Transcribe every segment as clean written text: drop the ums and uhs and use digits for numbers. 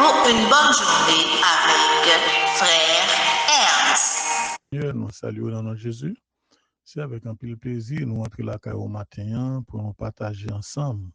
pour une bonne journée avec Frère Ernst. Nous saluons dans notre Jésus. C'est avec un pile plaisir nous entrons la caille au matin pour nous partager ensemble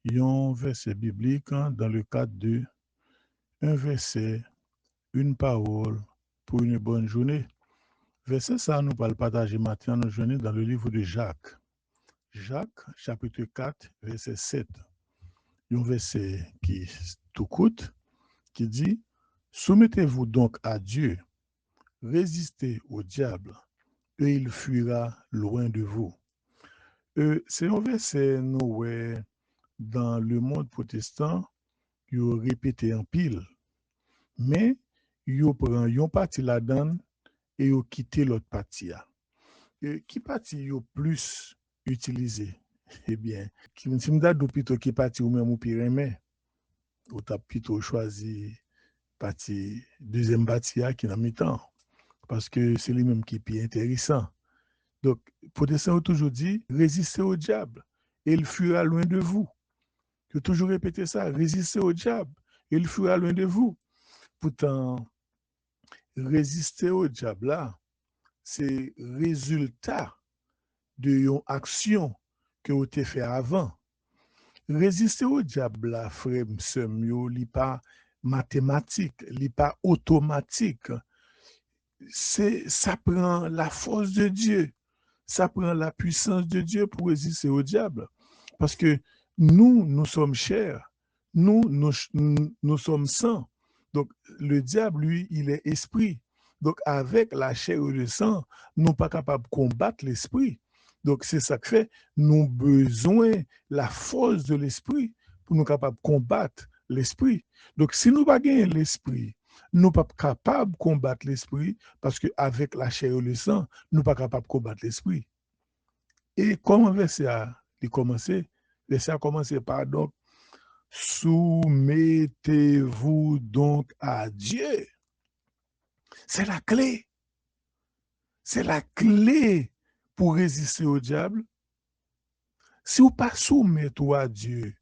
un verset biblique dans le cadre de un verset, une parole pour une bonne journée. Verset ça nous va le partager matin nos journées dans le livre de Jacques. Jacques chapitre 4 verset 7. Un verset qui tout coûte qui dit soumettez-vous donc à Dieu, résistez au diable et il fuira loin de vous. C'est un verset nous dans le monde protestant, il répété en pile, mais il prend une partie là-dedans et il quitte l'autre partie. Qui partie est plus utilisé? Eh bien, si je me plutôt qui partie ou même ou pire aimé, ou t'as plutôt choisi partie deuxième partie qui est en mi-temps, parce que c'est lui même qui est plus intéressant. Donc, protestants ont toujours dit, résistez au diable, et il fuira loin de vous. Je toujours répété ça, résistez au diable, et il fuira loin de vous. Pourtant, résister au diable, là, c'est résultat de une action que vous avez fait avant. Résister au diable, là, frère, ce n'est pas mathématique, n'est pas automatique. Ça prend la force de Dieu. Ça prend la puissance de Dieu pour résister au diable. Parce que nous sommes chers. Nous sommes saints. Donc, le diable, lui, il est esprit. Donc, avec la chair et le sang, nous ne sommes pas capables de combattre l'esprit. Donc, c'est ça que fait, nous avons besoin de la force de l'esprit pour nous capables de combattre l'esprit. Donc, si nous n'avons pas gagné l'esprit, nous ne sommes pas capables de combattre l'esprit parce qu'avec la chair et le sang, nous ne sommes pas capables de combattre l'esprit. Et comment verset a commencé? Verset a commencé par donc, soumettez-vous donc à Dieu. C'est la clé. C'est la clé pour résister au diable. Si vous ne pas soumettez à Dieu,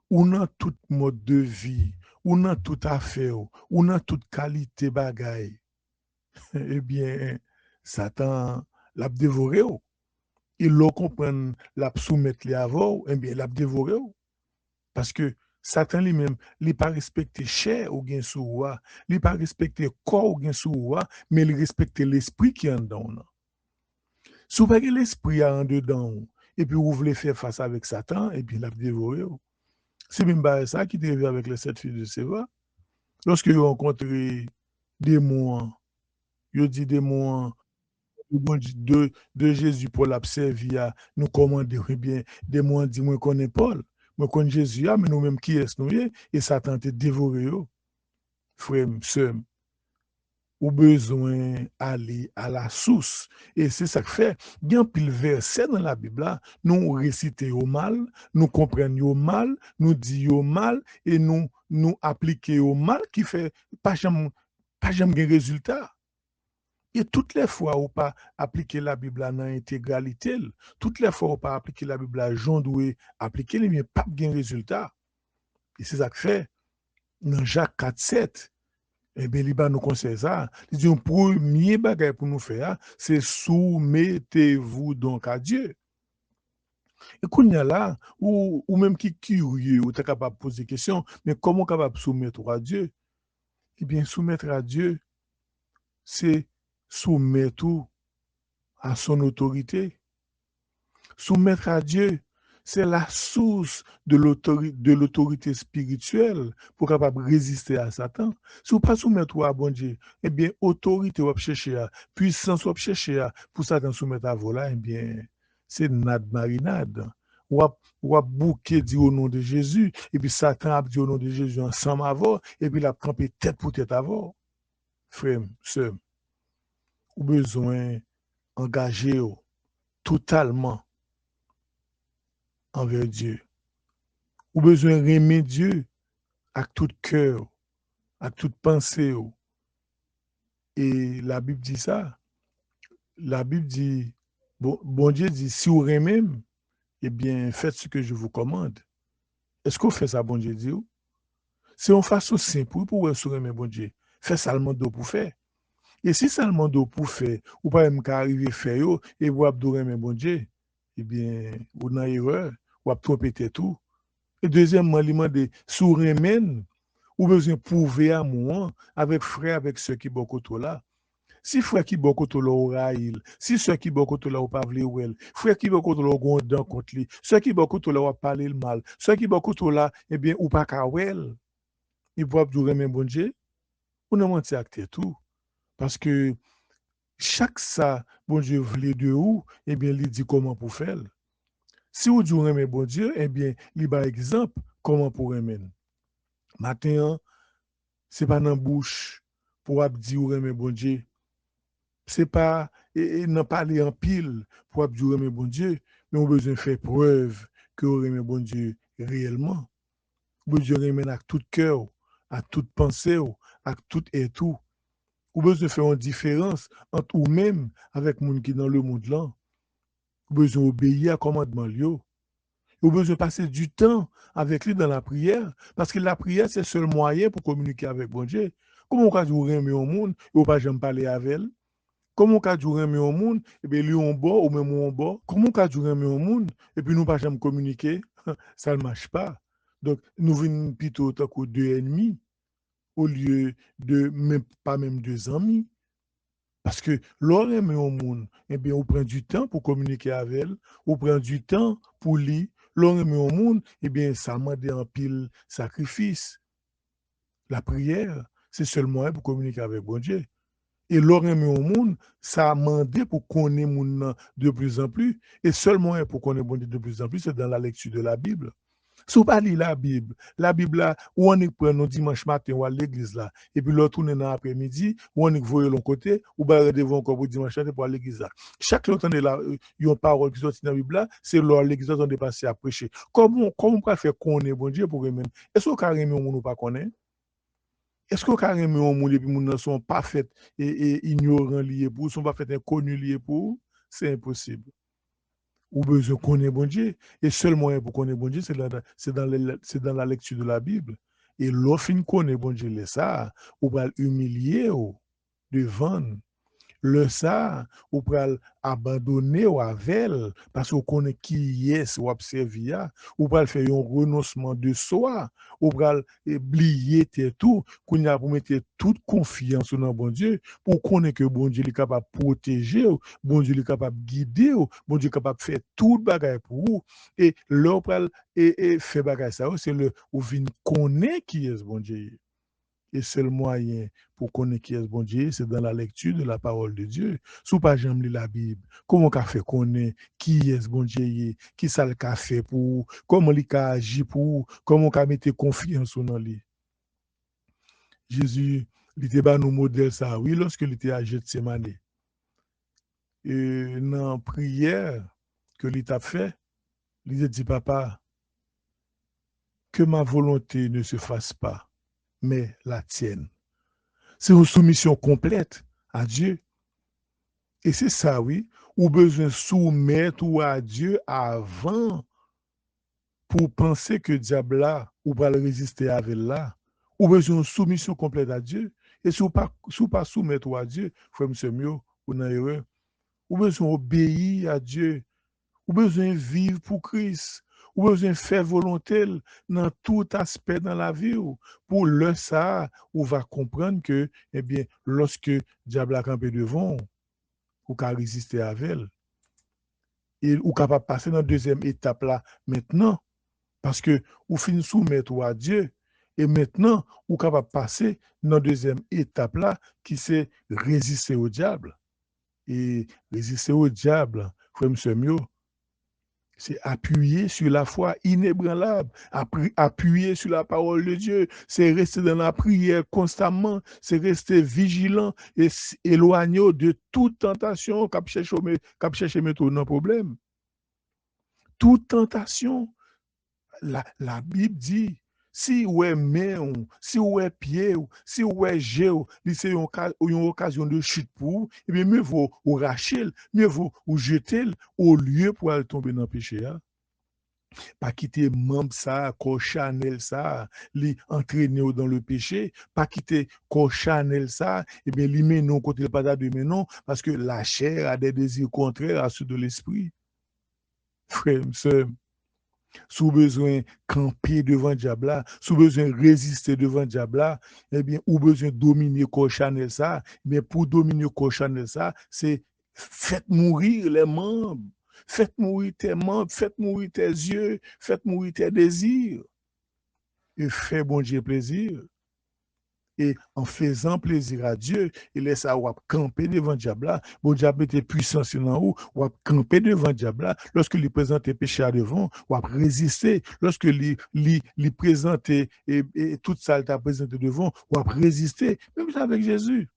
ou dans tout mode de vie, ou dans toute affaire, ou dans toute qualité bagaille, eh bien, Satan l'a dévoré. Il l'a comprendre, l'a soumettre les avant, eh bien, l'a dévoré. Parce que Satan lui-même, il n'a pas respecté chair ou gen sou, il n'a pas respecté corps ou gen sou, mais il respecte l'esprit qui est en dedans. Si vous n'avez pas l'esprit en dedans, et puis vous voulez faire face avec Satan, et puis il l'a dévoré. C'est même pas ça qui est arrivé avec les 7 filles de Séva. Lorsque ils ont rencontré des démons, ils ont dit des démons de Jésus pour l'observer, nous commander, eh bien, des démons dit, moi, connais Paul, moi, connais Jésus, mais nous-mêmes, qui est-ce nous, et Satan te dévorer, frère, sœur, ou besoin d'aller à la source. Et c'est ça que fait. Il y a un pile verset dans la Bible, nous réciter au mal, nous comprenons au mal, nous disons au mal, et nous appliquons au mal qui fait pas jamais de résultat. Et toutes les fois où pas appliquer la Bible dans l'intégralité, toutes les fois où pas appliquer la Bible à Jean doué, appliquer les pas de résultat. Et c'est ça que fait. Dans Jacques 4:7, eh bien, il nous conseille ça. Il dit, le premier bagage pour nous faire, c'est soumettez-vous donc à Dieu. Et quand il y a là, ou même qui est curieux, ou tu es capable de poser des questions, mais comment capable de soumettre à Dieu? Eh bien, soumettre à Dieu, c'est soumettre à son autorité. Soumettre à Dieu, c'est la source de l'autorité spirituelle pour capable résister à Satan. Si vous ne pas soumettre à bon Dieu, eh bien, autorité ou chercher, puissance ou chercher pour Satan soumettre à vous là, eh bien, c'est nad marinade. Ou à bouquer dit au nom de Jésus, et puis Satan a dit au nom de Jésus ensemble avant, et puis il a campé tête pour tête avant. Frère, sœur, ou besoin d'engager totalement envers Dieu. Ou besoin d'aimer Dieu avec tout cœur, avec toute pensée. Et la Bible dit ça. La Bible dit, bon Dieu dit, si vous aimez, eh bien, faites ce que je vous commande. Est-ce que vous faites ça, bon Dieu dit? C'est une façon simple pour aimer bon Dieu. Fais seulement d'eau pour faire. Et si seulement d'eau pour faire, ou pas même qu'arriver à faire, et vous avez bon Dieu, eh bien, vous n'avez erreur, vous avez trompé tout. Et deuxièmement, il demande sous-remène, ou besoin de prouver à moi, avec frère, avec ceux qui beaucoup là. Si frère qui beaucoup là aura il, si ceux qui beaucoup là ou pas vle ou elle, frère qui beaucoup là ou gon contre lui, ceux qui beaucoup là ou parler le mal, ceux qui beaucoup là, eh bien, ou pas ka wel, ils doivent dire mais bon Dieu, ou non mentir acte tout. Parce que chaque ça, bon Dieu voulait de où, eh bien, il dit comment pour faire. Si vous dites mais bon Dieu, eh bien, il par exemple comment pour aimer. Matin, c'est pas dans bouche pour dire mais bon Dieu. C'est pas n'en parler en pile pour dire mais bon Dieu, mais on a besoin de faire preuve que vous aimez bon Dieu réellement. Vous besoin de remettre à tout cœur, à toute pensée, à tout et tout. Vous besoin de faire une différence entre vous-même avec les gens qui sont dans le monde là. Vous besoin d'obéir à commandement Lio. Vous besoin de passer du temps avec lui dans la prière, parce que la prière, c'est le seul moyen pour communiquer avec bon Dieu. Comment on peut dire aimer au monde et on ne pas jamais parler avec elle? Comment on peut dire aimer au monde et bien lui on bas ou même on bas? Comment on peut dire aimer au monde et puis nous ne pas jamais communiquer? Ça ne marche pas. Donc, nous venons plutôt tant que deux ennemis au lieu de même pas même deux amis. Parce que l'on aime au monde, eh bien, on prend du temps pour communiquer avec elle, on prend du temps pour lire. L'on aime au monde, eh bien, ça demande un pile sacrifice. La prière, c'est seulement pour communiquer avec bon Dieu. Et l'on aime au monde, ça a demandé pour connaître monde de plus en plus. Et seulement pour connaître bon Dieu de plus en plus, c'est dans la lecture de la Bible. Si vous pas lire la Bible là, où on est prend dimanche matin ou à l'église là, et puis l'autre tourne dans l'après-midi, où on est voyé l'autre côté, ou bien devant encore pour dimanche matin pour à l'église là. Chaque fois qu'on est là, il y a une parole qui sortit dans la Bible là, c'est leur l'église on est passé à prêcher. Comment on peut faire connaître bon Dieu pour eux-mêmes? Est-ce qu'on carrément on ou pas connaît? Est-ce qu'on carrément on monde et puis ne sont pas fait et ignorants liés pour, sont pas fait inconnus liés pour? C'est impossible. Ou besoin de connaître bon Dieu. Et seul moyen pour connaître bon Dieu, c'est dans la lecture de la Bible. Et lorsqu'on connaît bon Dieu, ça, ou va humilier devant. Le ça, ou pral abandonner ou avel, parce qu'on connaît qui est ou observer, ou pral faire un renoncement de soi, ou pral oublier tout, qu'on a pour mettre toute confiance dans bon Dieu, pour connaître que bon Dieu est capable de protéger, bon Dieu est capable de guider, bon Dieu est capable de faire tout bagaille pour vous. Et là, pral et fait bagaille ça, c'est le ou vin connaître qui est bon Dieu. Et seul moyen pour connaître qui est bon Dieu, c'est dans la lecture de la parole de Dieu. Si pas jamais lire la Bible, comment on fait connaître qui est bon Dieu, qui ça le fait pour, comment il a agi pour, comment on mettre confiance dans lui. Jésus, il était pas nos modèles ça, oui, lorsqu'il était à Gethsemane. Et dans la prière que il a fait, il a dit, papa, que ma volonté ne se fasse pas, mais la tienne. C'est une soumission complète à Dieu. Et c'est ça, oui, ou besoin soumettre ou à Dieu avant pour penser que diable là, ou pas le résister avec là, ou besoin de soumission complète à Dieu. Et si vous pas soumettre à Dieu, frère monsieur mieux, ou non erreur, ou besoin obéir à Dieu, ou besoin vivre pour Christ, ou besoin faire volonté dans tout aspect dans la vie, pour le ça, ou va comprendre que, eh bien, lorsque diable a campé devant, ou qu'à résister avec elle. Et ou capable de passer dans la deuxième étape là maintenant. Parce que ou fin soumettre à Dieu. Et maintenant, ou capable de passer dans la deuxième étape là qui c'est résister au diable. Et résister au diable, frère monsieur Mio, c'est appuyer sur la foi inébranlable, appuyer sur la parole de Dieu, c'est rester dans la prière constamment, c'est rester vigilant et éloigné de toute tentation qui cherche mettre dans problème. Toute tentation, la Bible dit, si ouais main, si ouais pied, si ouais jeu, c'est une occasion de chute pour vous, et bien mieux vaut ou racher, mieux vaut ou jeter au lieu pour aller tomber dans le péché. Hein? Pas quitter membre ça, corps Chanel ça, li entraîner dans le péché, pas quitter corps Chanel ça, et bien li mais non côté pas de mais non, parce que la chair a des désirs contraires à ceux de l'esprit. Frère, sœur, sous besoin camper devant diable là, sous besoin résister devant diable là, eh bien, ou besoin dominer corps Chanel ça, mais pour dominer corps Chanel ça, c'est faites mourir les membres. Faites mourir tes membres, faites mourir tes yeux, faites mourir tes désirs. Et fais bon Dieu plaisir. Et en faisant plaisir à Dieu, il laisse à camper devant le diable. Bon diable était puissant sur nous, ou camper devant le diable. Lorsque il présente péché à devant, ou résister. Lorsque il présente et toute ça, il t'a présenté devant, ou résister. Même ça avec Jésus.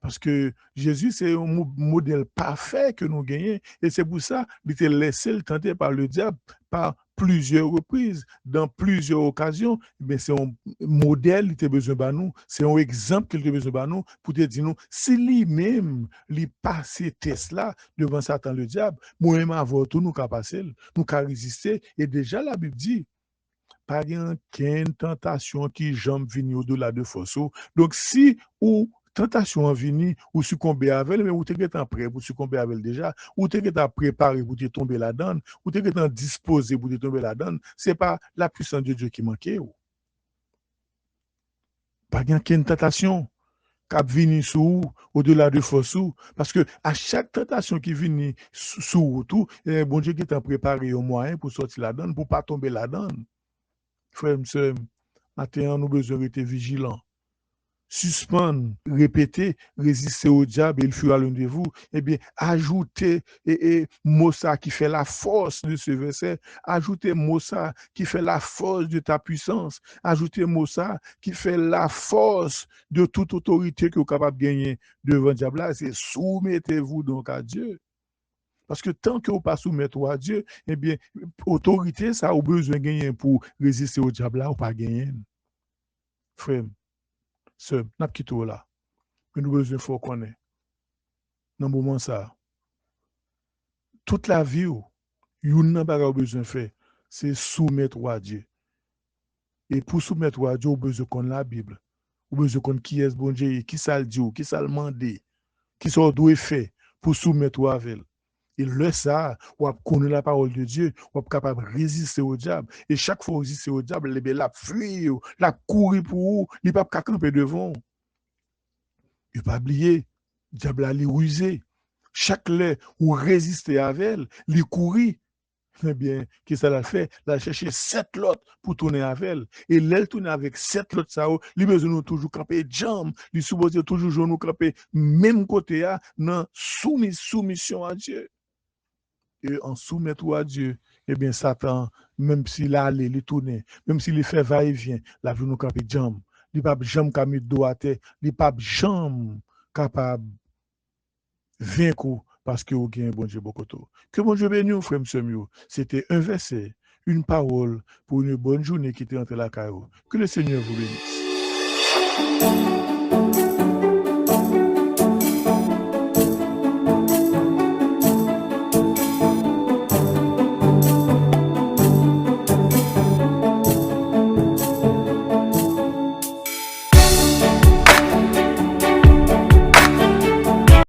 Parce que Jésus, c'est un modèle parfait que nous gagnons. Et c'est pour ça qu'il était laissé le tenter par le diable par plusieurs reprises, dans plusieurs occasions. Mais c'est un modèle qu'il a besoin de nous. C'est un exemple qu'il a besoin de nous pour te dire, nous, si lui-même, il passe ces tests-là devant Satan le diable, moi-même avant tout, nous qu'à passer, nous qu'à résister. Et déjà, la Bible dit, pas aucune tentation qui jambe venir au-delà de force. Donc, si ou tentation en vini ou succomber avec elle, mais ou t'es prêt pour succomber avec elle déjà, ou t'es préparé pour te tomber là-dedans, ou t'es disposé pour te tomber là-dedans, c'est pas la puissance de Dieu qui manquait. Pas aucune tentation qui vient sous au-delà de force, parce que à chaque tentation qui vient sous tout, bon Dieu qui t'a préparé au moyen pour sortir là-dedans, pour pas tomber là-dedans. Frère, monsieur, maintenant, nous besoin d'être vigilants. Suspendre, répéter, résister au diable, et il fera l'un de vous. Eh bien, ajoutez mot ça qui fait la force de ce verset. Ajoutez mot ça qui fait la force de ta puissance. Ajoutez mot ça qui fait la force de toute autorité que vous êtes capable de gagner devant le diable. C'est soumettez-vous donc à Dieu. Parce que tant que vous ne pas soumettez à Dieu, eh bien, autorité, ça a besoin de gagner pour résister au diable là ou pas gagner. Frère, sœur, n'a pas quitté là. Mais nous besoin de connaître. Dans le moment ça, toute la vie, vous n'avez pas besoin de faire, c'est soumettre à Dieu. Et pour soumettre à Dieu, vous besoin de connaître la Bible. Vous besoin de connaître qui est bon Dieu, qui ça le dit, qui ça le demande, qui ça doit faire pour soumettre à elle. Et le ça, on connaît la parole de Dieu, on est capable de résister au diable. Et chaque fois que vous résistez au diable, il a fui, il a couru pour vous, il n'est pas camper devant. Il ne pas oublier, le diable a rusé. Chaque lait où résister à elle, il courir. Eh bien, qu'est-ce qu'elle a fait? Elle a cherché 7 lots pour tourner avec elle. Et elle tourne avec 7 lots, ça, il besoin de toujours camper jambes, il suppose toujours genou camper, même côté, dans soumission à Dieu. Et en soumettre à Dieu, eh bien, Satan, même s'il a allé, il tourne, même s'il fait va-et-vient, la vie nous camper jambes. Il n'est pas jamais capable de dos à terre, il n'est pas jamais capable de vaincre parce que vous avez un bon Dieu beaucoup. Que bon Dieu bénisse, frère Msemio. C'était un verset, une parole pour une bonne journée qui était entre la caillou. Que le Seigneur vous bénisse.